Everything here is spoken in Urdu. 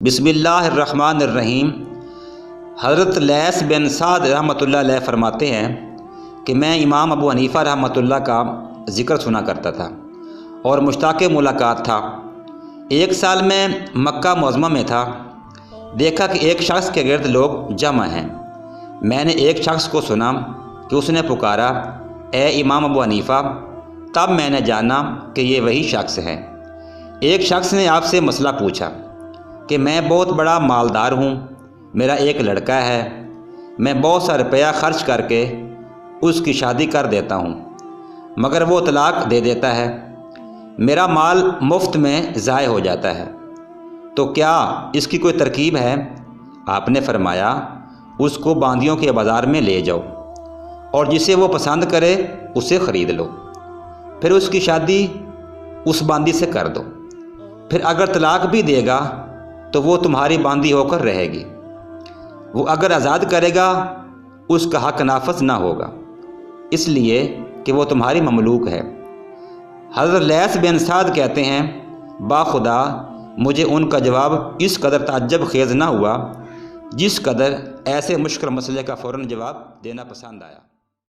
بسم اللہ الرحمن الرحیم۔ حضرت لیث بن سعد رحمۃ اللہ علیہ فرماتے ہیں کہ میں امام ابو حنیفہ رحمۃ اللہ کا ذکر سنا کرتا تھا اور مشتاق ملاقات تھا۔ ایک سال میں مکہ معظمہ میں تھا، دیکھا کہ ایک شخص کے گرد لوگ جمع ہیں۔ میں نے ایک شخص کو سنا کہ اس نے پکارا، اے امام ابو حنیفہ۔ تب میں نے جانا کہ یہ وہی شخص ہے۔ ایک شخص نے آپ سے مسئلہ پوچھا کہ میں بہت بڑا مالدار ہوں، میرا ایک لڑکا ہے، میں بہت سا روپیہ خرچ کر کے اس کی شادی کر دیتا ہوں، مگر وہ طلاق دے دیتا ہے، میرا مال مفت میں ضائع ہو جاتا ہے، تو کیا اس کی کوئی ترکیب ہے؟ آپ نے فرمایا، اس کو باندیوں کے بازار میں لے جاؤ اور جسے وہ پسند کرے اسے خرید لو، پھر اس کی شادی اس باندی سے کر دو، پھر اگر طلاق بھی دے گا تو وہ تمہاری باندی ہو کر رہے گی، وہ اگر آزاد کرے گا اس کا حق نافذ نہ ہوگا، اس لیے کہ وہ تمہاری مملوک ہے۔ حضرت لیث بن سعد کہتے ہیں، باخدا مجھے ان کا جواب اس قدر تعجب خیز نہ ہوا جس قدر ایسے مشکل مسئلے کا فوراً جواب دینا پسند آیا۔